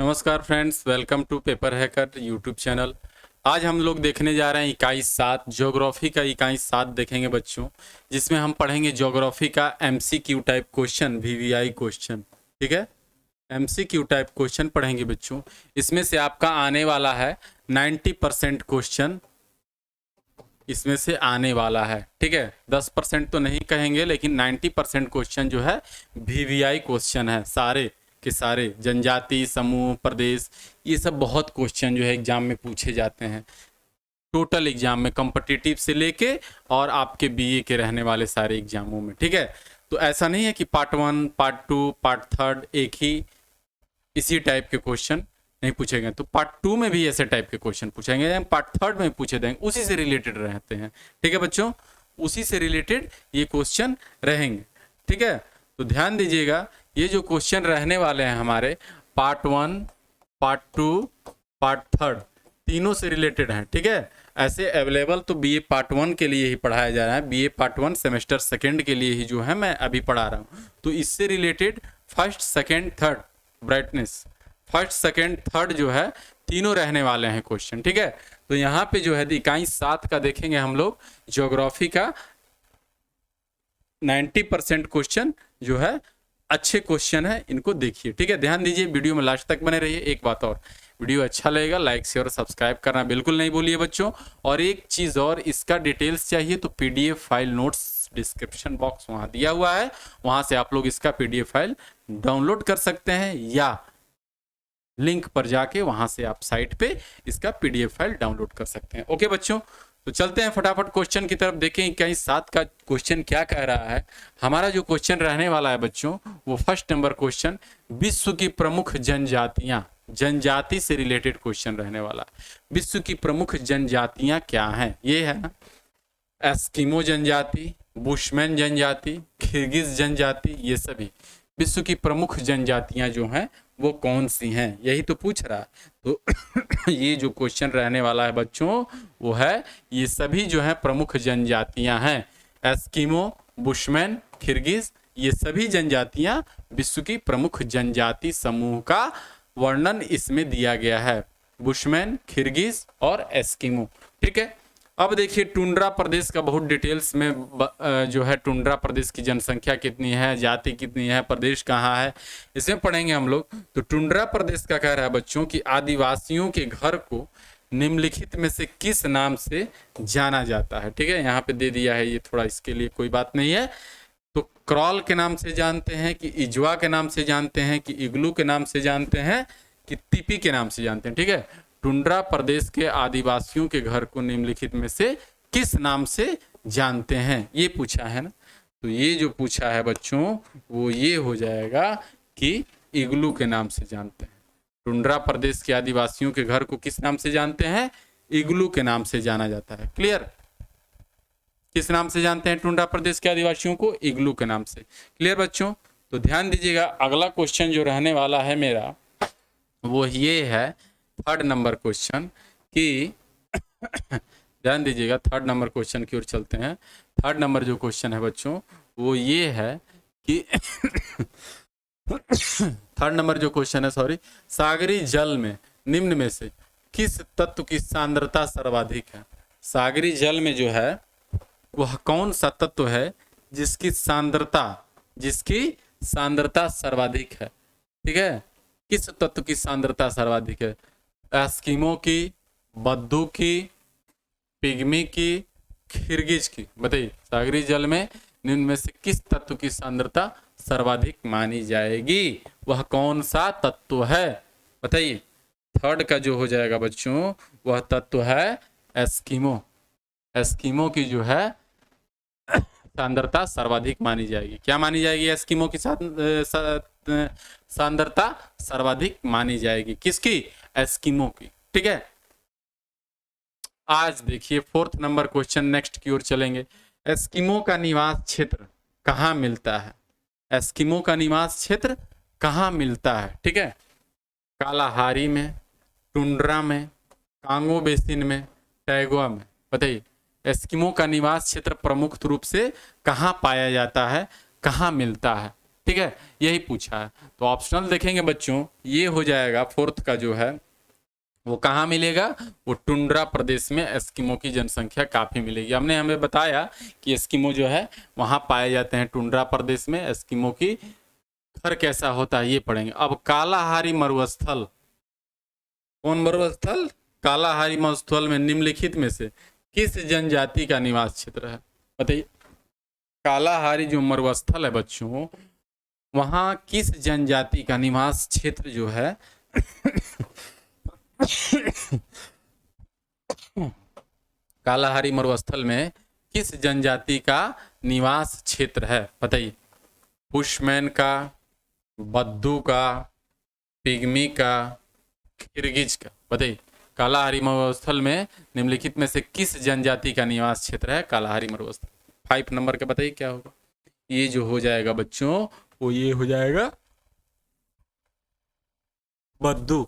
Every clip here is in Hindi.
नमस्कार friends, welcome to paper hacker YouTube channel. आज हम लोग देखने जा रहे हैं इकाई 7 ज्योग्राफी का इकाई 7 देखेंगे बच्चों, जिसमें हम पढ़ेंगे ज्योग्राफी का MCQ type question, VVI question. ठीक है, एमसीक्यू टाइप क्वेश्चन पढ़ेंगे बच्चों। इसमें से आपका आने वाला है 90% क्वेश्चन, इसमें से आने वाला है। ठीक है, 10% तो नहीं कहेंगे, लेकिन 90% क्वेश्चन जो है वीवीआई क्वेश्चन है। सारे के सारे जनजाति, समूह, प्रदेश, ये सब बहुत क्वेश्चन जो है एग्जाम में पूछे जाते हैं। टोटल एग्जाम में कॉम्पिटिटिव से लेके और आपके बीए के रहने वाले सारे एग्जामों में। ठीक है, तो ऐसा नहीं है कि पार्ट 1, पार्ट 2, पार्ट 3 एक ही इसी टाइप के क्वेश्चन नहीं पूछेंगे। तो पार्ट 2 में भी ऐसे टाइप के क्वेश्चन पूछेंगे, पार्ट 3 में पूछे देंगे, उसी से रिलेटेड रहते हैं। ठीक है बच्चों, उसी से रिलेटेड ये क्वेश्चन रहेंगे। ठीक है, तो ध्यान दीजिएगा, ये जो क्वेश्चन रहने वाले हैं हमारे पार्ट 1, पार्ट 2, पार्ट 3 तीनों से रिलेटेड हैं। ठीक है, ऐसे अवेलेबल तो बीए पार्ट 1 के लिए ही पढ़ाया जा रहा है, बीए पार्ट 1 सेमेस्टर 2 के लिए ही जो है मैं अभी पढ़ा रहा हूँ। तो इससे related first, second, third, brightness, first, second, third जो है तीनों रहने वाले हैं क्वेश्चन। ठीक है, तो यहाँ पे जो है इकाई 7 का देखेंगे हम लोग, ज्योग्राफी का 90% क्वेश्चन जो है अच्छे क्वेश्चन है, इनको देखिए। ठीक है, ध्यान दीजिए, वीडियो में लास्ट तक बने रहिए। एक बात और, वीडियो अच्छा लगेगा लाइक शेयर और सब्सक्राइब करना बिल्कुल नहीं भूलिए बच्चों। और एक चीज़ और, इसका डिटेल्स चाहिए तो PDF file notes description box वहाँ दिया हुआ है, वहाँ से आप लोग इसका पीडीएफ फाइल डाउनलोड कर सकते हैं, या लिंक पर जाके वहाँ से आप साइट पे इसका पीडीएफ फाइल डाउनलोड कर सकते हैं। ओके बच्चों, तो चलते हैं फटाफट क्वेश्चन की तरफ। देखें इकाई 7 का क्वेश्चन क्या कह रहा है। हमारा जो क्वेश्चन रहने वाला है बच्चों, वो फर्स्ट नंबर क्वेश्चन, विश्व की प्रमुख जनजातियां, जनजाति से रिलेटेड क्वेश्चन रहने वाला है। विश्व की प्रमुख जनजातियां क्या हैं, ये है ना, एस्किमो जनजाति, बुशमैन जनजाति, किर्गिज जनजाति, ये सभी विश्व की प्रमुख जनजातियां जो हैं वो कौन सी हैं, यही तो पूछ रहा है। तो ये जो क्वेश्चन रहने वाला है बच्चों, वो है ये सभी जो है प्रमुख जनजातियां हैं। एस्किमो, बुशमैन, किर्गिज, ये सभी जनजातियां विश्व की प्रमुख जनजाति समूह का वर्णन इसमें दिया गया है। बुशमैन, किर्गिज और एस्किमो। ठीक है, अब देखिए टुंड्रा प्रदेश का बहुत डिटेल्स में जो है टुंड्रा प्रदेश की जनसंख्या कितनी है, जाति कितनी है, प्रदेश कहाँ है, इसमें पढ़ेंगे हम लोग। तो टुंड्रा प्रदेश का कह रहा है बच्चों कि आदिवासियों के घर को निम्नलिखित में से किस नाम से जाना जाता है। ठीक है, यहाँ पे दे दिया है, ये थोड़ा इसके लिए कोई बात नहीं है। तो क्रॉल के नाम से जानते हैं कि इजवा के नाम से जानते हैं कि इग्लू के नाम से जानते हैं कि तिपी के नाम से जानते हैं। ठीक है, टुंड्रा प्रदेश के आदिवासियों के घर को निम्नलिखित में से किस नाम से जानते हैं, ये पूछा है ना। तो ये जो पूछा है बच्चों, वो ये हो जाएगा कि इग्लू के नाम से जानते हैं। टुंड्रा प्रदेश के आदिवासियों के घर को किस नाम से जानते हैं, इग्लू के नाम से जाना जाता है। क्लियर, किस नाम से जानते हैं टुंड्रा प्रदेश के आदिवासियों को, इग्लू के नाम से। क्लियर बच्चों, तो ध्यान दीजिएगा, अगला क्वेश्चन जो रहने वाला है मेरा, वो ये है थर्ड नंबर क्वेश्चन कि ध्यान दीजिएगा, थर्ड नंबर क्वेश्चन की ओर चलते हैं। थर्ड नंबर जो क्वेश्चन है बच्चों, वो ये है कि थर्ड नंबर जो क्वेश्चन है, सॉरी, सागरी जल में निम्न में से किस तत्व की सांद्रता सर्वाधिक है। सागरी जल में जो है वह कौन सा तत्व है जिसकी सांद्रता सर्वाधिक है। ठीक है, किस तत्व की सांद्रता सर्वाधिक है, एस्किमो की, बद्दू की, पिग्मी की, किर्गिज की। बताइए, सागरी जल में निम्न में से किस तत्व की सांद्रता सर्वाधिक मानी जाएगी, वह कौन सा तत्व है, बताइए। थर्ड का जो हो जाएगा बच्चों, वह तत्व है एस्किमो। एस्किमो की जो है सांद्रता सर्वाधिक मानी जाएगी। क्या मानी जाएगी, एस्किमो की सांद्रता सर्वाधिक मानी जाएगी, किसकी, एस्किमो की। ठीक है, आज देखिए फोर्थ नंबर क्वेश्चन, नेक्स्ट की ओर चलेंगे। एस्किमो का निवास क्षेत्र कहाँ मिलता है, एस्किमो का निवास क्षेत्र कहाँ मिलता है। ठीक है, कालाहारी में, टुंड्रा में, कांगो बेसिन में, टैगोआ में। बताइए, एस्किमो का निवास क्षेत्र प्रमुख रूप से कहाँ पाया जाता है, कहाँ मिलता है। ठीक है, यही पूछा है। तो ऑप्शनल देखेंगे बच्चों, ये हो जाएगा फोर्थ का जो है वो कहाँ मिलेगा, वो टुंड्रा प्रदेश में एस्किमो की जनसंख्या काफ़ी मिलेगी। हमें बताया कि एस्किमो जो है वहाँ पाए जाते हैं टुंड्रा प्रदेश में। एस्किमो की घर कैसा होता है ये पढ़ेंगे। अब कालाहारी मरुस्थल, कौन मरुस्थल, कालाहारी मरुस्थल में निम्नलिखित में से किस जनजाति का निवास क्षेत्र है, बताइए। कालाहारी जो मरुस्थल है बच्चों, वहाँ किस जनजाति का निवास क्षेत्र जो है कालाहारी मरुस्थल में किस जनजाति का निवास क्षेत्र है, बताइए। बुशमैन का, बद्दू का, पिग्मी का, किर्गिज का, बताइए। कालाहारी मरुस्थल में निम्नलिखित में से किस जनजाति का निवास क्षेत्र है कालाहारी मरुस्थल। 5 नंबर का बताइए क्या होगा। ये जो हो जाएगा बच्चों वो ये हो जाएगा बद्दू।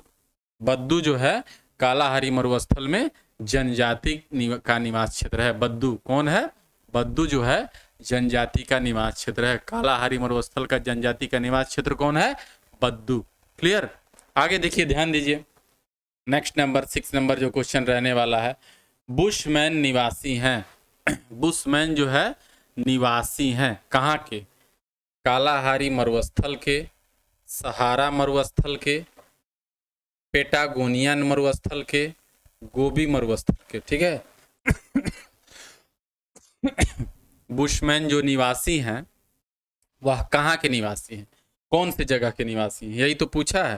बद्दू जो है कालाहारी मरुस्थल में जनजाति का निवास क्षेत्र है। बद्दू कौन है, बद्दू जो है जनजाति का निवास क्षेत्र है। कालाहारी मरुस्थल का जनजाति का निवास क्षेत्र कौन है, बद्दू। क्लियर। आगे देखिए, ध्यान दीजिए, नेक्स्ट नंबर 6 नंबर जो क्वेश्चन रहने वाला है, बुशमैन निवासी हैं। बुशमैन जो है निवासी हैं कहाँ के, कालाहारी मरुस्थल के, सहारा मरुस्थल के, पेटागोनियन मरुस्थल के, गोबी मरुस्थल के, ठीक है। बुशमैन जो निवासी हैं वह कहाँ के निवासी हैं, कौन से जगह के निवासी हैं, यही तो पूछा है।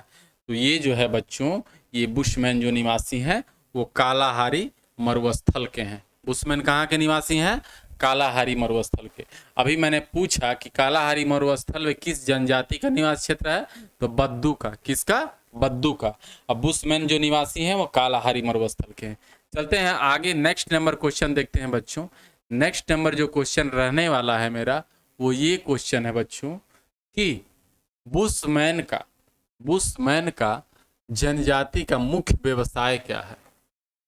तो ये जो है बच्चों, ये बुशमैन जो निवासी हैं वो कालाहारी मरुस्थल के हैं। बुशमैन कहाँ के निवासी हैं, कालाहारी मरुस्थल के। अभी मैंने पूछा कि कालाहारी मरुस्थल में किस जनजाति का निवास क्षेत्र है, तो बद्दू का। किसका, बद्दू का। अब बुशमैन जो निवासी हैं वो कालाहारी मरुस्थल के हैं। चलते हैं आगे, नेक्स्ट नंबर क्वेश्चन देखते हैं बच्चों। नेक्स्ट नंबर जो क्वेश्चन रहने वाला है मेरा वो ये क्वेश्चन है बच्चों कि बुशमैन का जनजाति का मुख्य व्यवसाय क्या है।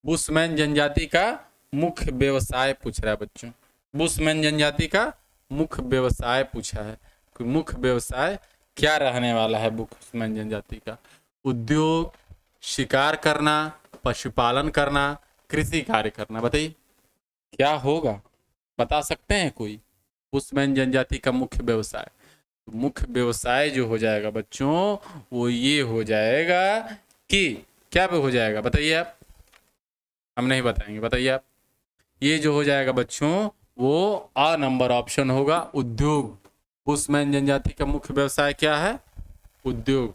बुशमैन जनजाति का मुख्य व्यवसाय पूछ रहा है बच्चों। बुशमैन जनजाति का मुख्य व्यवसाय पूछा है, मुख्य व्यवसाय क्या रहने वाला है बुशमैन जनजाति का। उद्योग, शिकार करना, पशुपालन करना, कृषि कार्य करना, बताइए क्या होगा, बता सकते हैं कोई। बुशमैन जनजाति का मुख्य व्यवसाय, मुख्य व्यवसाय जो हो जाएगा बच्चों वो ये हो जाएगा कि क्या हो जाएगा, बताइए आप, हम नहीं बताएंगे, बताइए आप। ये जो हो जाएगा बच्चों वो आ नंबर ऑप्शन होगा, उद्योग। बुशमैन जनजाति का मुख्य व्यवसाय क्या है, उद्योग,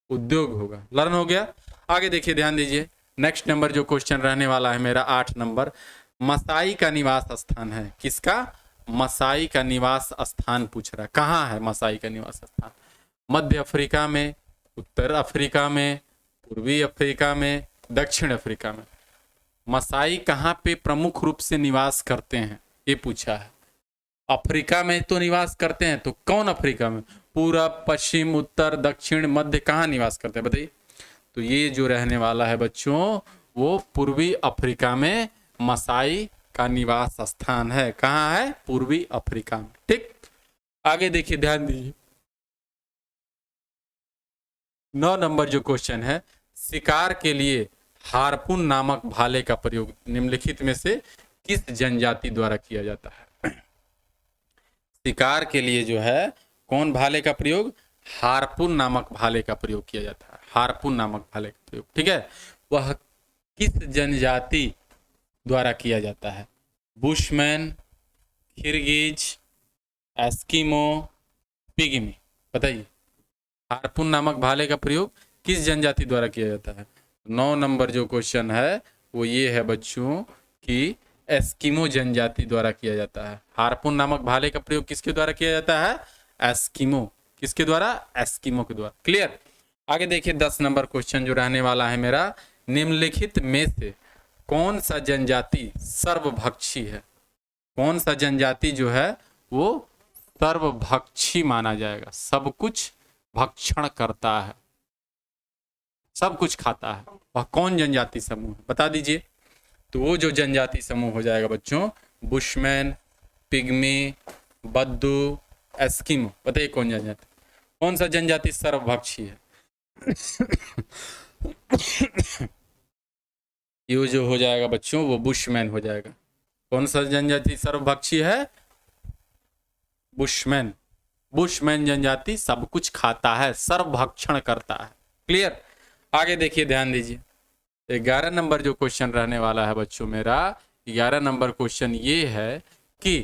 उद्योग होगा। लर्न हो गया। आगे देखिए, ध्यान दीजिए, नेक्स्ट नंबर जो क्वेश्चन रहने वाला है मेरा 8 नंबर, मसाई का निवास स्थान है। किसका, मसाई का निवास स्थान पूछ रहा है। कहाँ है मसाई का निवास स्थान, मध्य अफ्रीका में, उत्तर अफ्रीका में, पूर्वी अफ्रीका में, दक्षिण अफ्रीका में। मसाई कहाँ पे प्रमुख रूप से निवास करते हैं ये पूछा है। अफ्रीका में तो निवास करते हैं, तो कौन अफ्रीका में, पूरब, पश्चिम, उत्तर, दक्षिण, मध्य, कहाँ निवास करते हैं बताइए। तो ये जो रहने वाला है बच्चों वो पूर्वी अफ्रीका में मसाई का निवास स्थान है। कहाँ है, पूर्वी अफ्रीका में, ठीक। आगे देखिए, ध्यान दीजिए, 9 नंबर जो क्वेश्चन है, शिकार के लिए हार्पून नामक भाले का प्रयोग निम्नलिखित में से किस जनजाति द्वारा किया जाता है। शिकार के लिए जो है कौन भाले का प्रयोग, हार्पून नामक भाले का प्रयोग किया जाता है। हार्पून नामक भाले का प्रयोग, ठीक है, वह किस जनजाति द्वारा किया जाता है। बुशमैन, किर्गिज, एस्किमो, पिग्मी, बताइए हार्पून नामक भाले का प्रयोग किस जनजाति द्वारा किया जाता है। 9 नंबर जो क्वेश्चन है वो ये है बच्चों कि एस्किमो जनजाति द्वारा किया जाता है। हार्पून नामक भाले का प्रयोग किसके द्वारा किया जाता है, एस्किमो, किसके द्वारा, एस्किमो के द्वारा। क्लियर। आगे देखिए, 10 नंबर क्वेश्चन जो रहने वाला है मेरा, निम्नलिखित में से कौन सा जनजाति सर्वभक्षी है। कौन सा जनजाति जो है वो सर्वभक्षी माना जाएगा, सब कुछ भक्षण करता है, सब कुछ खाता है, वह कौन जनजाति समूह है बता दीजिए। तो वो जो जनजाति समूह हो जाएगा बच्चों, बुशमैन, पिग्मी, बद्दू, एस्किमो, बताइए कौन जनजाति, कौन सा जनजाति सर्वभक्षी है? ये जो हो जाएगा बच्चों वो बुशमैन हो जाएगा। कौन सा जनजाति सर्वभक्षी है? बुशमैन। बुशमैन जनजाति सब कुछ खाता है, सर्वभक्षण करता है। क्लियर? आगे देखिए, ध्यान दीजिए। 11 नंबर जो क्वेश्चन रहने वाला है बच्चों मेरा, 11 नंबर क्वेश्चन ये है कि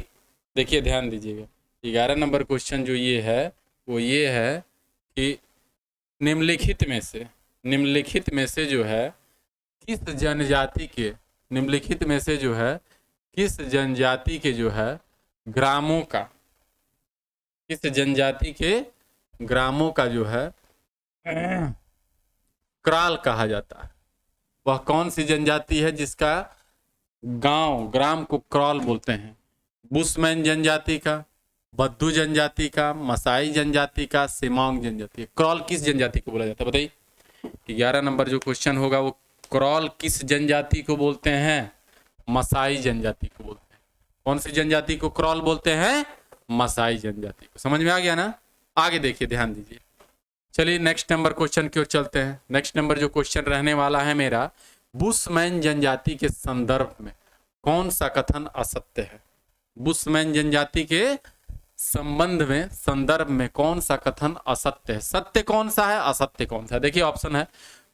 देखिए ध्यान दीजिएगा, 11 नंबर क्वेश्चन जो ये है वो ये है कि निम्नलिखित में से जो है किस जनजाति के, निम्नलिखित में से जो है किस जनजाति के जो है ग्रामों का, किस जनजाति के ग्रामों का जो है क्राल कहा जाता है? वह कौन सी जनजाति है जिसका ग्राम को क्रॉल बोलते हैं? बुशमैन जनजाति का, बद्दू जनजाति का, मसाई जनजाति का, सेमांग जनजाति। क्रॉल किस जनजाति को बोला जाता है बताइए? 11 नंबर जो क्वेश्चन होगा वो क्रॉल किस जनजाति को बोलते हैं? मसाई जनजाति को बोलते हैं। कौन सी जनजाति को क्रॉल बोलते हैं? मसाई जनजाति को। समझ में आ गया ना? आगे देखिए, ध्यान दीजिए। चलिए नेक्स्ट नंबर क्वेश्चन की ओर चलते हैं। नेक्स्ट नंबर जो क्वेश्चन रहने वाला है मेरा, बुशमैन जनजाति के संदर्भ में कौन सा कथन असत्य है? बुशमैन जनजाति के संबंध में, संदर्भ में कौन सा कथन असत्य है? सत्य कौन सा है, असत्य कौन सा है? देखिए ऑप्शन है,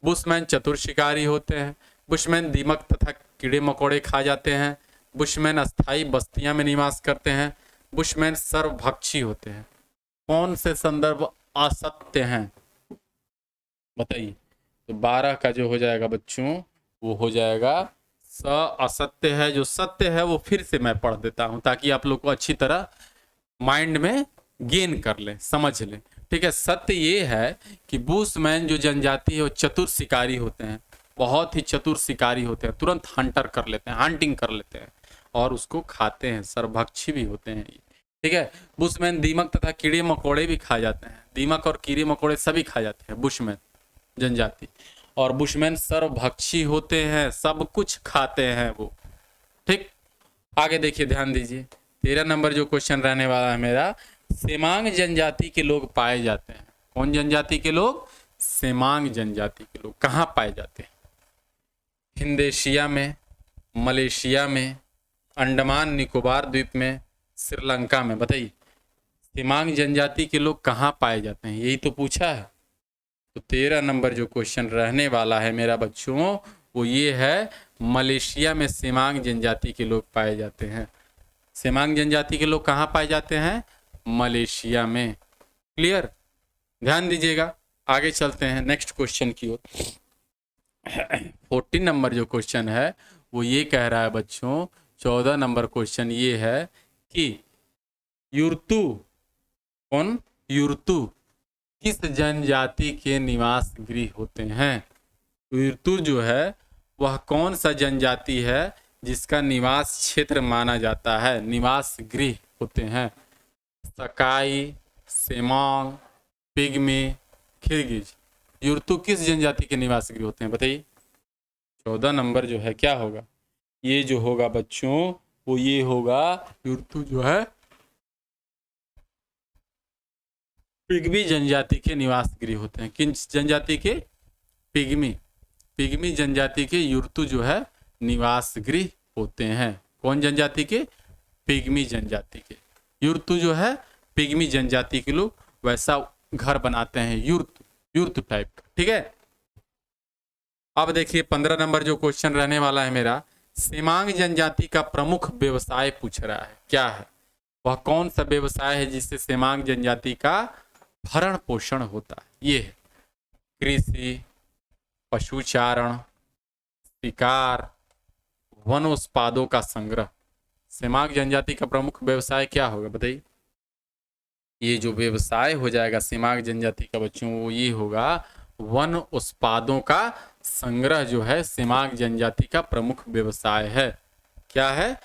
बुशमैन चतुर शिकारी होते हैं, बुशमैन दीमक तथा कीड़े मकोड़े खा जाते हैं, बुशमैन अस्थाई बस्तियां में निवास करते हैं, बुशमैन सर्वभक्षी होते हैं। कौन से संदर्भ असत्य हैं बताइए? तो 12 का जो हो जाएगा बच्चों वो हो जाएगा स असत्य है। जो सत्य है वो फिर से मैं पढ़ देता हूं ताकि आप लोग को अच्छी तरह माइंड में गेन कर लें, समझ लें। ठीक है, सत्य ये है कि बुशमैन जो जनजाति है वो चतुर शिकारी होते हैं, बहुत ही चतुर शिकारी होते हैं, तुरंत हंटर कर लेते हैं, हंटिंग कर लेते हैं और उसको खाते हैं, सर्वभक्षी भी होते हैं। ठीक है, बुशमैन दीमक तथा कीड़े मकोड़े भी खा जाते हैं, दीमक और कीड़े मकोड़े सभी खा जाते हैं बुशमैन जनजाति। और बुशमैन सर्वभक्षी होते हैं, सब कुछ खाते हैं वो। ठीक, आगे देखिए, ध्यान दीजिए। 13 नंबर जो क्वेश्चन रहने वाला है मेरा, सेमांग जनजाति के लोग पाए जाते हैं। कौन जनजाति के लोग? सेमांग जनजाति के लोग। कहाँ पाए जाते हैं? हिंदेशिया में, मलेशिया में, अंडमान निकोबार द्वीप में, श्रीलंका में। बताइए सेमांग जनजाति के लोग कहाँ पाए जाते हैं? यही तो पूछा है। तो 13 नंबर जो क्वेश्चन रहने वाला है मेरा बच्चों वो ये है, मलेशिया में सेमांग जनजाति के लोग पाए जाते हैं। सेमांग जनजाति के लोग कहाँ पाए जाते हैं? मलेशिया में। क्लियर? ध्यान दीजिएगा, आगे चलते हैं नेक्स्ट क्वेश्चन की ओर। 14 नंबर जो क्वेश्चन है वो ये कह रहा है बच्चों, 14 नंबर क्वेश्चन ये है कि युरतु, कौन? युरतु किस जनजाति के निवास गृह होते हैं? युरतु जो है वह कौन सा जनजाति है जिसका निवास क्षेत्र माना जाता है, निवास गृह होते हैं? सकाई, सेमांग, पिग्मी, किर्गिज। युरतु किस जनजाति के निवास गृह होते हैं बताइए? 14 नंबर जो है क्या होगा? ये जो होगा बच्चों वो ये होगा, युरतु जो है पिग्मी जनजाति के निवास गृह होते हैं। किन जनजाति के? पिग्मी। पिग्मी जनजाति के युरतु जो है निवास गृह होते हैं। कौन जनजाति के? पिग्मी जनजाति के। युरतु जो है पिग्मी जनजाति के लोग वैसा घर बनाते हैं, युर्त टाइप का। ठीक है, अब देखिए 15 नंबर जो क्वेश्चन रहने वाला है मेरा, सेमांग जनजाति का प्रमुख व्यवसाय पूछ रहा है। क्या है वह? कौन सा व्यवसाय है जिससे सेमांग जनजाति का भरण पोषण होता है? ये है कृषि, पशुचारण, शिकार, वनोत्पादों का संग्रह। सेमांग जनजाति का प्रमुख व्यवसाय क्या होगा बताइए? ये जो व्यवसाय हो जाएगा सेमांग जनजाति का बच्चों वो ये होगा, वन उत्पादों का संग्रह जो है सेमांग जनजाति का प्रमुख व्यवसाय है। क्या है?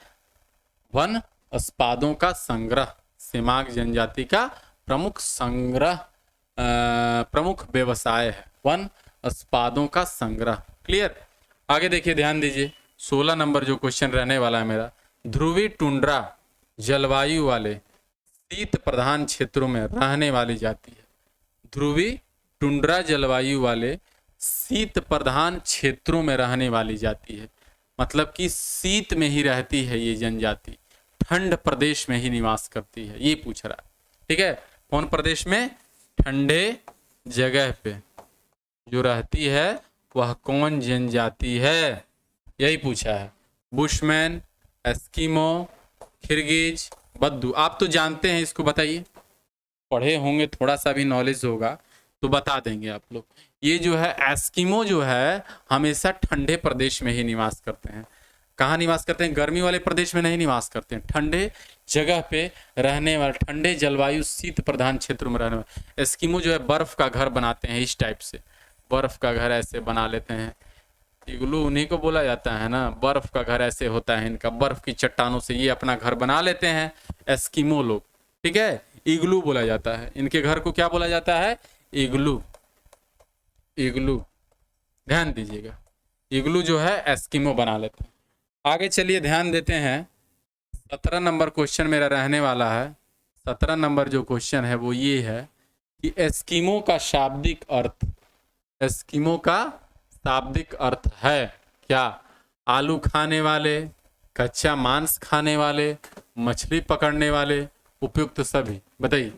वन उत्पादों का संग्रह सेमांग जनजाति का प्रमुख संग्रह, प्रमुख व्यवसाय है वन उत्पादों का संग्रह। क्लियर? आगे देखिए, ध्यान दीजिए। 16 नंबर जो क्वेश्चन रहने वाला है मेरा, ध्रुवीय टुंड्रा जलवायु वाले शीत प्रधान क्षेत्रों में रहने वाली जाति है। ध्रुवी टुंड्रा जलवायु वाले शीत प्रधान क्षेत्रों में रहने वाली जाति है। मतलब कि शीत में ही रहती है ये जनजाति, ठंड प्रदेश में ही निवास करती है, ये पूछ रहा है। ठीक है, कौन प्रदेश में? ठंडे जगह पे जो रहती है वह कौन जनजाति है, यही पूछा है। बुशमैन, एस्किमो, किर्गिज, बद्दू। आप तो जानते हैं इसको, बताइए, पढ़े होंगे, थोड़ा सा भी नॉलेज होगा तो बता देंगे आप लोग। ये जो है एस्किमो जो है हमेशा ठंडे प्रदेश में ही निवास करते हैं। कहाँ निवास करते हैं? गर्मी वाले प्रदेश में नहीं निवास करते हैं, ठंडे जगह पे रहने वाले, ठंडे जलवायु शीत प्रधान क्षेत्रों में रहने वाले। एस्किमो जो है बर्फ का घर बनाते हैं, इस टाइप से बर्फ का घर ऐसे बना लेते हैं। इग्लू उन्हीं को बोला जाता है ना, बर्फ का घर ऐसे होता है इनका, बर्फ की चट्टानों से ये अपना घर बना लेते हैं एस्किमो लोग। ठीक है, इग्लू बोला जाता है इनके घर को, क्या बोला जाता है? इग्लू। इग्लू, ध्यान दीजिएगा, इग्लू जो है एस्किमो बना लेते हैं। आगे चलिए ध्यान देते हैं, 17 नंबर क्वेश्चन मेरा रहने वाला है। 17 नंबर जो क्वेश्चन है वो ये है कि एस्किमो का शाब्दिक अर्थ, एस्किमो का शाब्दिक अर्थ है क्या? आलू खाने वाले, कच्चा मांस खाने वाले, मछली पकड़ने वाले, उपयुक्त सभी। बताइए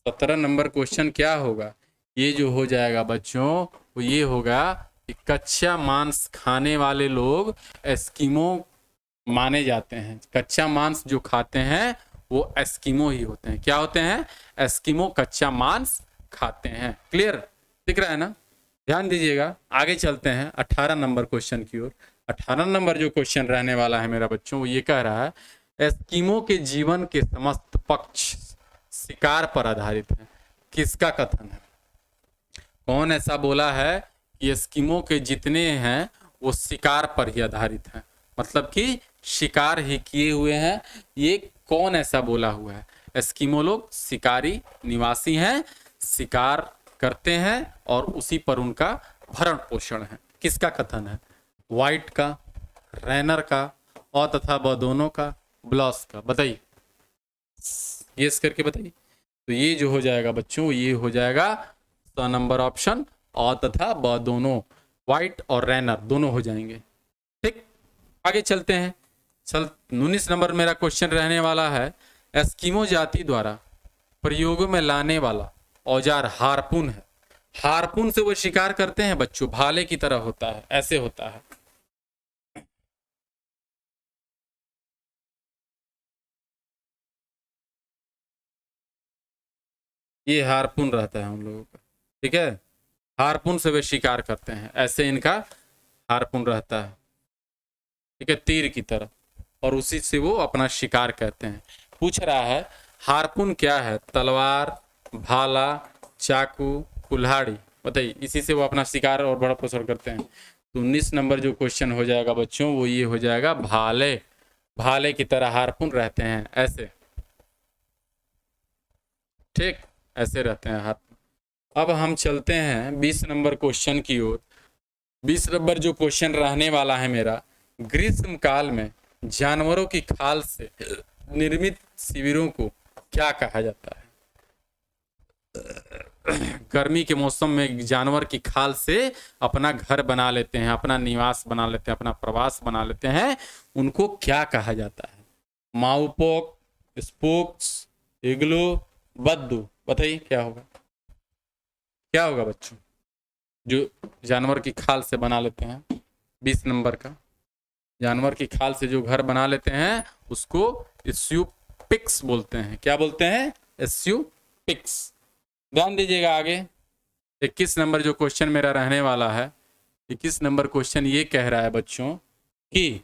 17 नंबर क्वेश्चन क्या होगा? ये जो हो जाएगा बच्चों वो ये होगा कि कच्चा मांस खाने वाले लोग एस्किमो माने जाते हैं। कच्चा मांस जो खाते हैं वो एस्किमो ही होते हैं। क्या होते हैं? एस्किमो कच्चा मांस खाते हैं। क्लियर दिख रहा है ना? ध्यान दीजिएगा, आगे चलते हैं 18 नंबर क्वेश्चन की ओर। 18 नंबर जो क्वेश्चन रहने वाला है मेरा बच्चों वो ये कह रहा है, एस्किमो के जीवन के समस्त पक्ष शिकार पर आधारित है। किसका कथन है? कौन ऐसा बोला है कि एस्किमो के जितने हैं वो शिकार पर ही आधारित हैं, मतलब कि शिकार ही किए हुए हैं? ये कौन ऐसा बोला हुआ है? एस्किमो लोग शिकारी निवासी हैं, शिकार करते हैं और उसी पर उनका भरण पोषण है। किसका कथन है? वाइट का, रैनर का, और तथा ब दोनों का, ब्लॉस का। बताइए, यस करके बताइए। तो ये जो हो जाएगा बच्चों ये हो जाएगा 100 नंबर ऑप्शन, और तथा ब दोनों, वाइट और रैनर दोनों हो जाएंगे। ठीक, आगे चलते हैं। 19 नंबर मेरा क्वेश्चन रहने वाला है, एस्किमो जाति द्वारा प्रयोग में लाने वाला औजार हारपून है। हारपून से वो शिकार करते हैं बच्चों, भाले की तरह होता है, ऐसे होता है। ये हारपून रहता है उन लोगों का। ठीक है, हारपून से वे शिकार करते हैं, ऐसे इनका हारपून रहता है। ठीक है, तीर की तरह, और उसी से वो अपना शिकार करते हैं। पूछ रहा है हारपून क्या है? तलवार, भाला, चाकू, कुल्हाड़ी। बताइए, इसी से वो अपना शिकार और भरण पोषण करते हैं। तो 19 नंबर जो क्वेश्चन हो जाएगा बच्चों वो ये हो जाएगा, भाले। भाले की तरह हारपून रहते हैं ऐसे। ठीक, ऐसे रहते हैं हाथ। अब हम चलते हैं 20 नंबर क्वेश्चन की ओर। 20 नंबर जो क्वेश्चन रहने वाला है मेरा, ग्रीष्म काल में जानवरों की खाल से निर्मित शिविरों को क्या कहा जाता है? गर्मी के मौसम में जानवर की खाल से अपना घर बना लेते हैं, अपना निवास बना लेते हैं, अपना प्रवास बना लेते हैं, उनको क्या कहा जाता है? माउपोक, स्पूक्स, इग्लू, बद्दू। बताइए क्या होगा? क्या होगा बच्चों जो जानवर की खाल से बना लेते हैं? 20 नंबर का, जानवर की खाल से जो घर बना लेते हैं उसको एस्यूपिक्स बोलते हैं। क्या बोलते हैं? एस्यूपिक्स। ध्यान दीजिएगा आगे 21 नंबर जो क्वेश्चन मेरा रहने वाला है। 21 नंबर क्वेश्चन ये कह रहा है बच्चों कि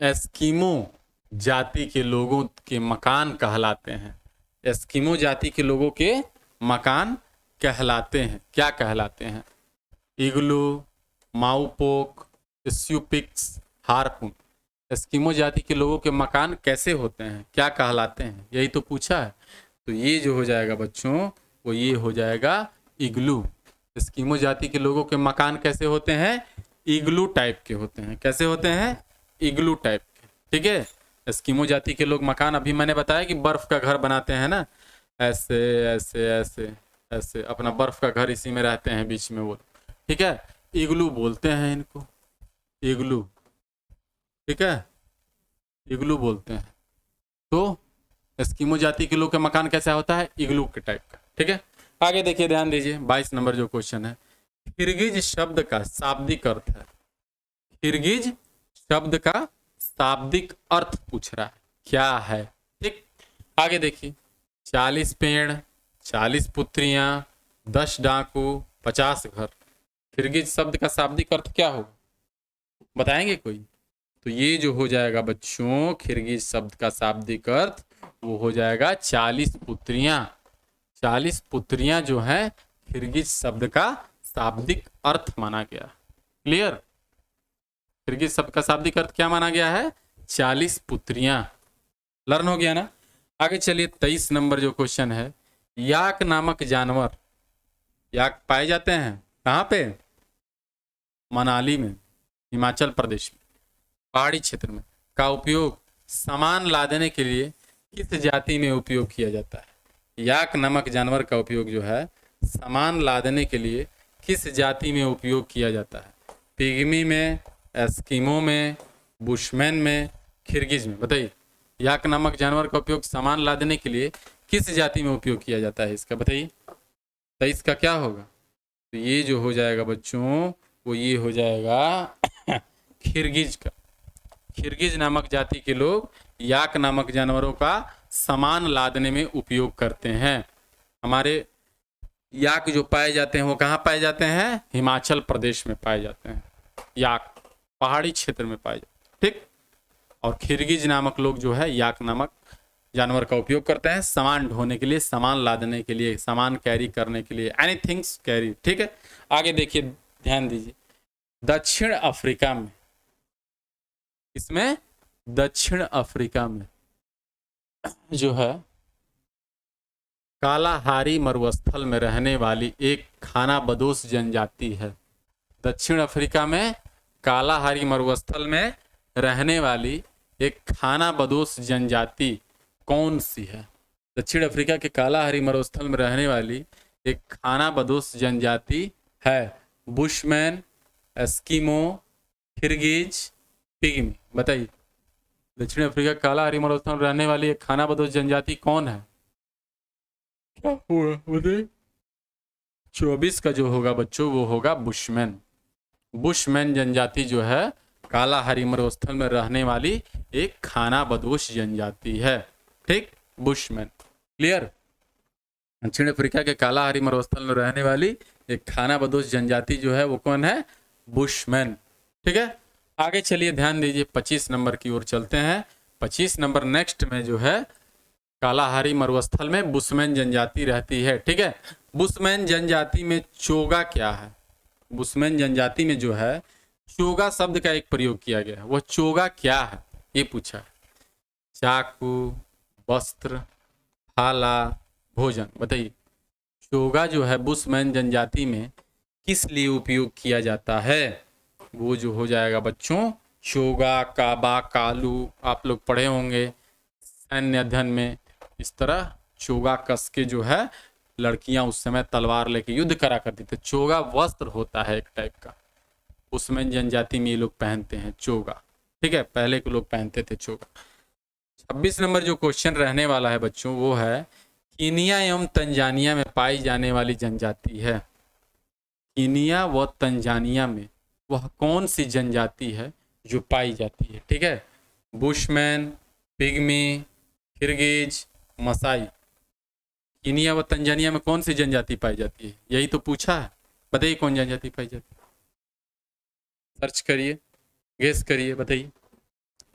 एस्किमो जाति के लोगों के मकान कहलाते हैं। एस्किमो जाति के लोगों के मकान कहलाते हैं, क्या कहलाते हैं? इग्लू, माउपोक, एस्यूपिक्स, हारपून। एस्किमो जाति के लोगों के मकान कैसे होते हैं, क्या कहलाते हैं, यही तो पूछा है। तो ये जो हो जाएगा बच्चों वो ये हो जाएगा इग्लू। एस्किमो जाति के लोगों के मकान कैसे होते हैं? इग्लू टाइप के होते हैं। कैसे होते हैं? इग्लू टाइप के। ठीक है, एस्किमो जाति के लोग मकान, अभी मैंने बताया कि बर्फ का घर बनाते हैं ना, ऐसे ऐसे ऐसे ऐसे, अपना बर्फ का घर इसी में रहते हैं बीच में वो, ठीक है। इग्लू बोलते हैं इनको, इग्लू, ठीक है, इग्लू बोलते हैं। तो एस्किमो जाति के लोग का मकान कैसा होता है, इग्लू के टाइप का, ठीक है। आगे देखिए, ध्यान दीजिए, 22 नंबर जो क्वेश्चन है, किर्गिज शब्द का शाब्दिक अर्थ है। किर्गिज शब्द का शाब्दिक अर्थ पूछ रहा है, क्या है, ठीक। आगे देखिए, 40 पेड़, 40 पुत्रियां, 10 डाकू, 50 घर। किर्गिज शब्द का शाब्दिक अर्थ क्या होगा, बताएंगे कोई? तो ये जो हो जाएगा बच्चों, किर्गिज शब्द का शाब्दिक अर्थ वो हो जाएगा 40 पुत्रियां। 40 पुत्रियां जो है किर्गिज शब्द का शाब्दिक अर्थ माना गया। क्लियर? किर्गिज शब्द का शाब्दिक अर्थ क्या माना गया है, 40 पुत्रियां। लर्न हो गया ना। आगे चलिए, 23 नंबर जो क्वेश्चन है, याक नामक जानवर, याक पाए जाते हैं कहाँ पे, मनाली में, हिमाचल प्रदेश में, पहाड़ी क्षेत्र में, का उपयोग सामान लादने के लिए किस जाति में उपयोग किया जाता है। याक नामक जानवर का उपयोग जो है सामान लादने के लिए किस जाति में उपयोग किया जाता है, पिग्मी में, एस्किमो में, बुशमैन में, किर्गिज में, बताइए। याक नामक जानवर का उपयोग सामान लादने के लिए किस जाति में उपयोग किया जाता है, इसका बताइए। तो इसका क्या होगा, तो ये जो हो जाएगा बच्चों वो ये हो जाएगा किर्गिज का। किर्गिज नामक जाति के लोग याक नामक जानवरों का सामान लादने में उपयोग करते हैं। हमारे याक जो पाए जाते हैं वो कहाँ पाए जाते हैं, हिमाचल प्रदेश में पाए जाते हैं, याक पहाड़ी क्षेत्र में पाए जाते हैं, ठीक। और किर्गिज नामक लोग जो है याक नामक जानवर का उपयोग करते हैं सामान ढोने के लिए, सामान लादने के लिए, सामान कैरी करने के लिए, एनीथिंग्स कैरी, ठीक है। आगे देखिए, ध्यान दीजिए, दक्षिण अफ्रीका में, इसमें दक्षिण अफ्रीका में जो है कालाहारी मरुस्थल में रहने वाली एक खानाबदोश जनजाति है। दक्षिण अफ्रीका में कालाहारी मरुस्थल में रहने वाली एक खानाबदोश जनजाति कौन सी है। दक्षिण अफ्रीका के कालाहारी मरुस्थल में रहने वाली एक खानाबदोश जनजाति है बुशमैन, एस्किमो, किर्गिज, पिग्मी। बताइए, दक्षिण अफ्रीका कालाहारी मरुस्थल में रहने वाली एक खानाबदोश जनजाति कौन है, क्या हुआ बताइए। 24 का जो होगा बच्चों वो होगा बुशमैन। बुशमैन जनजाति जो है कालाहारी मरुस्थल में रहने वाली एक खानाबदोश जनजाति है, ठीक, बुशमैन। क्लियर? दक्षिण अफ्रीका के कालाहारी मरुस्थल में रहने वाली एक खानाबदोश जनजाति जो है वो कौन है, बुशमैन, ठीक है। आगे चलिए, ध्यान दीजिए, 25 नंबर की ओर चलते हैं। 25 नंबर नेक्स्ट में जो है कालाहारी मरुस्थल में बुशमैन जनजाति रहती है, ठीक है। बुशमैन जनजाति में चोगा क्या है, बुशमैन जनजाति में जो है चोगा शब्द का एक प्रयोग किया गया है, वह चोगा क्या है ये पूछा है। चाकू, वस्त्र, थाला, भोजन। बताइए, चोगा जो है बुशमैन जनजाति में किस लिए उपयोग किया जाता है, वो जो हो जाएगा बच्चों चोगा, काबा, कालू, आप लोग पढ़े होंगे सैन्य अध्ययन में। इस तरह चोगा कस के जो है लड़कियां उस समय तलवार लेके युद्ध करा करती थी। चोगा वस्त्र होता है एक टाइप का, बुशमैन जनजाति में ये लोग पहनते हैं चोगा, ठीक है, पहले के लोग पहनते थे चोगा। 26 नंबर जो क्वेश्चन रहने वाला है बच्चों वो है कीनिया एवं तंजानिया में पाई जाने वाली जनजाति है। कीनिया व तंजानिया में वह कौन सी जनजाति है जो पाई जाती है, ठीक है। Bushman, Pygmy, Kirghiz, Maasai. Kenya व तंजानिया में कौन सी जनजाति पाई जाती है, यही तो पूछा है। बताइए कौन जनजाति पाई जाती है, सर्च करिए, गेस करिए, बताइए।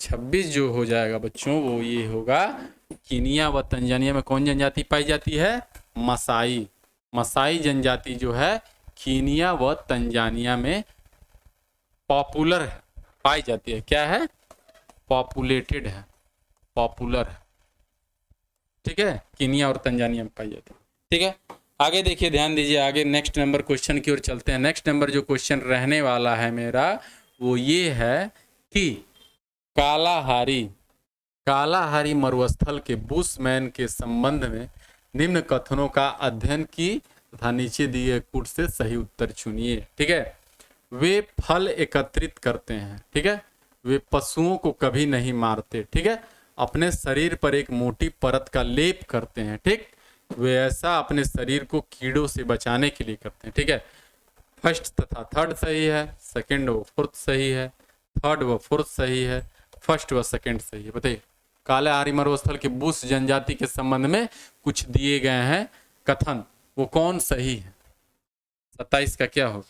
26 जो हो जाएगा बच्चों वो ये होगा कीनिया व तंजानिया में कौन जनजाति पाई जाती है, मसाई। मसाई जनजाति जो है कीनिया व तंजानिया में पॉपुलर है, पाई जाती है। क्या है, पॉपुलेटेड है, पॉपुलर है, ठीक है, कीनिया और तंजानिया में पाई जाती है, ठीक है। आगे देखिए, ध्यान दीजिए, आगे नेक्स्ट नंबर क्वेश्चन की ओर चलते हैं। नेक्स्ट नंबर जो क्वेश्चन रहने वाला है मेरा वो ये है कि कालाहारी कालाहारी मरुस्थल के बुशमैन के संबंध में निम्न कथनों का अध्ययन की तथा नीचे दिए कूट से सही उत्तर चुनिए। ठीक है, वे फल एकत्रित करते हैं। ठीक है, वे पशुओं को कभी नहीं मारते। ठीक है, अपने शरीर पर एक मोटी परत का लेप करते हैं। ठीक, वे ऐसा अपने शरीर को कीड़ों से बचाने के लिए करते हैं। ठीक है, फर्स्ट तथा थर्ड सही है, सेकंड व फोर्थ सही है, थर्ड व फोर्थ सही है, फर्स्ट व सेकंड सही है। बताइए, कालाहारी मरुस्थल के बुश जनजाति के संबंध में कुछ दिए गए हैं कथन, वो कौन सही है? 27 का क्या होगा?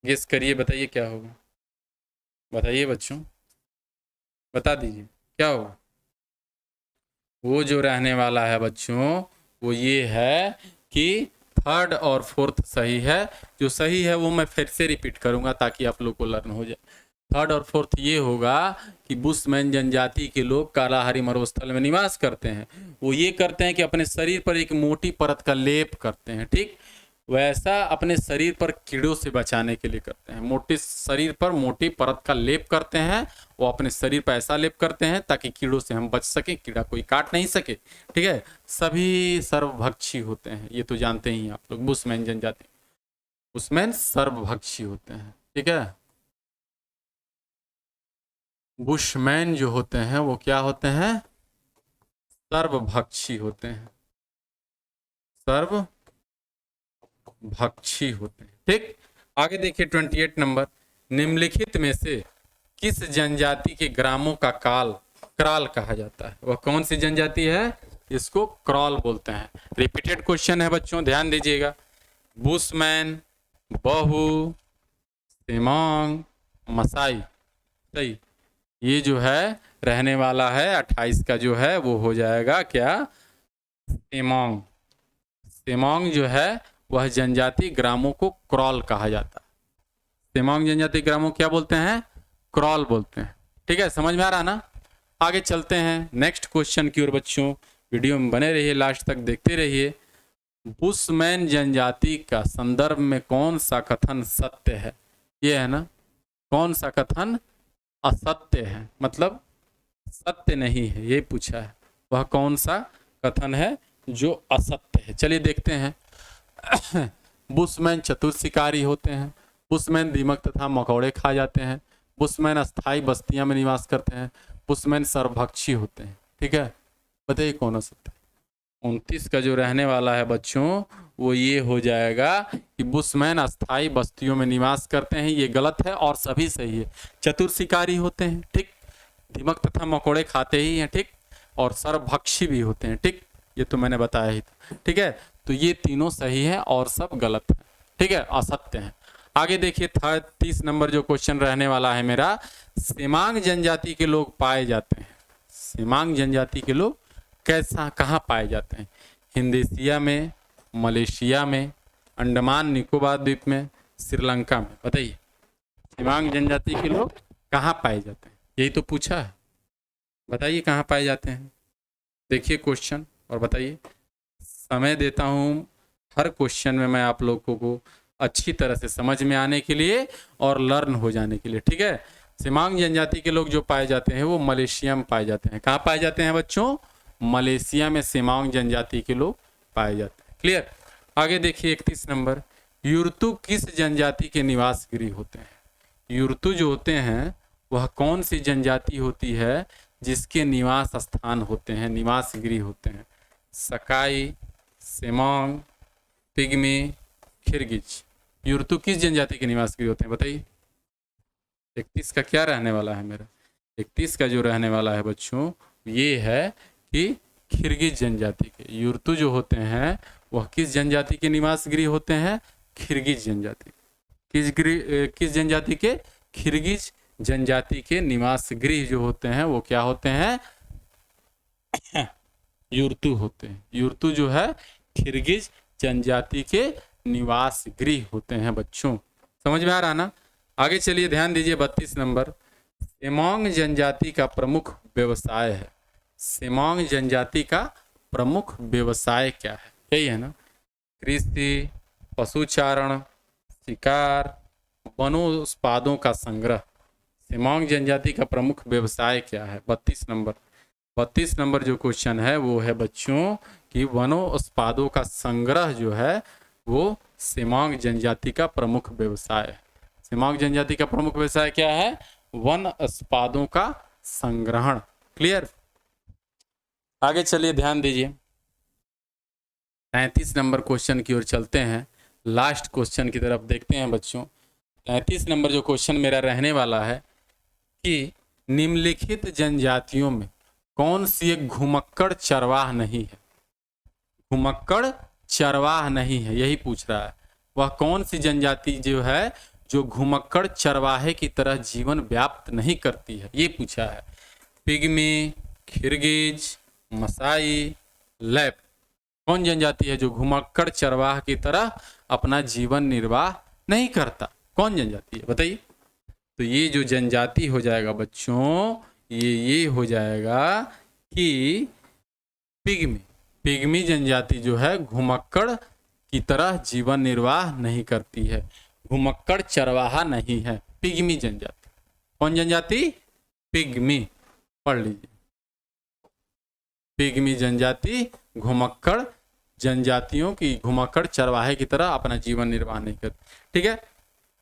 गेस करिए, बताइए क्या होगा, बताइए बच्चों, बता दीजिए क्या होगा। वो जो रहने वाला है बच्चों, वो ये है कि थर्ड और फोर्थ सही है। जो सही है वो मैं फिर से रिपीट करूंगा ताकि आप लोग को लर्न हो जाए। थर्ड और फोर्थ ये होगा कि बुशमैन जनजाति के लोग कालाहारी मरुस्थल में निवास करते हैं। वो ये करते हैं कि अपने शरीर पर एक मोटी परत का लेप करते हैं। ठीक, वैसा अपने शरीर पर कीड़ों से बचाने के लिए करते हैं। मोटे शरीर पर मोटी परत का लेप करते हैं। वो अपने शरीर पर ऐसा लेप करते हैं ताकि कीड़ों से हम बच सकें, कीड़ा कोई काट नहीं सके। ठीक है, सभी सर्वभक्षी होते हैं, ये तो जानते ही आप लोग। बुशमैन जनजाति, बुशमैन सर्वभक्षी होते हैं। ठीक है, बुशमैन जो होते हैं वो क्या होते हैं? सर्वभक्षी होते हैं, सर्वभक्षी होते हैं। ठीक, आगे देखिए 28 नंबर, निम्नलिखित में से किस जनजाति के ग्रामों का क्राल कहा जाता है? वह कौन सी जनजाति है? इसको क्रॉल बोलते हैं। रिपीटेड क्वेश्चन है बच्चों, ध्यान दीजिएगा। बुशमैन, बहु, सेमांग, मसाई। सही, ये जो है रहने वाला है 28 का जो है वो हो जाएगा क्या? सेमांग। सेमांग जो है वह जनजाति ग्रामों को क्रॉल कहा जाता है। सेमांग जनजाति ग्रामों क्या बोलते हैं? क्रॉल बोलते हैं। ठीक है, समझ में आ रहा ना? आगे चलते हैं नेक्स्ट क्वेश्चन की ओर बच्चों। वीडियो में बने रहिए, लास्ट तक देखते रहिए। बुशमैन जनजाति का संदर्भ में कौन सा कथन सत्य है? ये है ना, कौन सा कथन असत्य है, मतलब सत्य नहीं है, ये पूछा है। वह कौन सा कथन है जो असत्य है? चलिए देखते हैं। बुशमैन चतुर शिकारी होते हैं। बुशमैन दीमक तथा मकोड़े खा जाते हैं। बुशमैन अस्थाई बस्तियां में निवास करते हैं। बुशमैन सर्वभक्षी होते हैं। ठीक है, बताइए कौन असत्य है? 29 का जो रहने वाला है बच्चों वो ये हो जाएगा कि बुशमैन अस्थाई बस्तियों में निवास करते हैं, ये गलत है और सभी सही है। चतुर शिकारी होते हैं, ठीक, दीमक तथा मकोड़े खाते ही हैं, ठीक, और सर्वभक्षी भी होते हैं। ठीक, ये तो मैंने बताया ही था। ठीक है, तो ये तीनों सही है और सब गलत है। ठीक है, असत्य है। आगे देखिए 30 नंबर जो क्वेश्चन रहने वाला है मेरा, सेमांग जनजाति के लोग पाए जाते हैं। सेमांग जनजाति के लोग कैसा कहाँ पाए जाते हैं? हिंदुस्तान में, मलेशिया में, अंडमान निकोबार द्वीप में, श्रीलंका में। बताइए, सेमांग जनजाति के लोग कहाँ पाए जाते हैं? यही तो पूछा है, बताइए कहाँ पाए जाते हैं। देखिए क्वेश्चन और बताइए। समय देता हूँ हर क्वेश्चन में मैं आप लोगों को अच्छी तरह से समझ में आने के लिए और लर्न हो जाने के लिए। ठीक है, सेमांग जनजाति के लोग जो पाए जाते हैं वो मलेशिया में पाए जाते हैं। कहाँ पाए जाते हैं बच्चों? मलेशिया में सेमांग जनजाति के लोग पाए जाते हैं। क्लियर? आगे देखिए 31 नंबर, युरतु किस जनजाति के निवास गृह होते हैं? युरतु जो होते हैं वह कौन सी जनजाति होती है जिसके निवास स्थान होते हैं, निवास गृह होते हैं? सकाई, सेमांग, पिग्मी, खिरगिज। युरतु किस जनजाति के निवास गृह होते हैं? बताइए। 31 का क्या रहने वाला है मेरा? 31 का जो रहने वाला है बच्चों ये है कि खिरगिज जनजाति के। युरतु जो होते हैं वह किस जनजाति के निवास गृह होते हैं? खिरगिज जनजाति। किस जनजाति के? खिरगिज जनजाति के निवास गृह जो होते हैं वो क्या होते हैं? युरतु होते हैं। युरतु जो है खिरगिज जनजाति के निवास गृह होते हैं बच्चों। समझ में आ रहा ना? आगे चलिए ध्यान दीजिए 32 नंबर, सेमांग जनजाति का प्रमुख व्यवसाय है। सेमांग जनजाति का प्रमुख व्यवसाय क्या है? यही है ना, कृषि, पशुचारण, शिकार, वनोत्पादों का संग्रह। सेमोंग जनजाति का प्रमुख व्यवसाय क्या है? 32 नंबर जो क्वेश्चन है वो है बच्चों कि वनोत्पादों का संग्रह जो है वो सेमोंग जनजाति का प्रमुख व्यवसाय है। सेमोंग जनजाति का प्रमुख व्यवसाय क्या है? वनोत्पादों का संग्रहण। क्लियर? आगे चलिए, ध्यान दीजिए, 33 नंबर क्वेश्चन की ओर चलते हैं। लास्ट क्वेश्चन की तरफ देखते हैं बच्चों। 33 नंबर जो क्वेश्चन मेरा रहने वाला है कि निम्नलिखित जनजातियों में कौन सी एक घुमक्कड़ चरवाह नहीं है? घुमक्कड़ चरवाह नहीं है, यही पूछ रहा है। वह कौन सी जनजाति जो है जो घुमक्कड़ चरवाहे की तरह जीवन व्याप्त नहीं करती है, ये पूछा है। पिग्मी, खिरगिज, मसाई, लैप, कौन जनजाति है जो घुमक्कड़ चरवाह की तरह अपना जीवन निर्वाह नहीं करता? कौन जनजाति है बताइए? तो ये जो जनजाति हो जाएगा बच्चों, ये हो जाएगा कि पिग्मी। पिग्मी जनजाति जो है घुमक्कड़ की तरह जीवन निर्वाह नहीं करती है, घुमक्कड़ चरवाहा नहीं है, पिग्मी जनजाति। कौन जनजाति? पिग्मी। पढ़ लीजिए, पिग्मी जनजाति घुमक्कड़ जनजातियों की घुमक्कड़ चरवाहे की तरह अपना जीवन निर्वाह नहीं करती। ठीक है,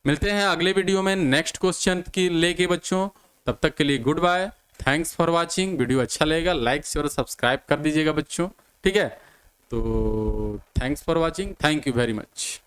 मिलते हैं अगले वीडियो में नेक्स्ट क्वेश्चन की लेके बच्चों। तब तक के लिए goodbye, thanks for watching. Video अच्छा लगेगा लाइक शेयर और सब्सक्राइब कर दीजिएगा बच्चों। ठीक है, तो thanks for watching, thank you very much.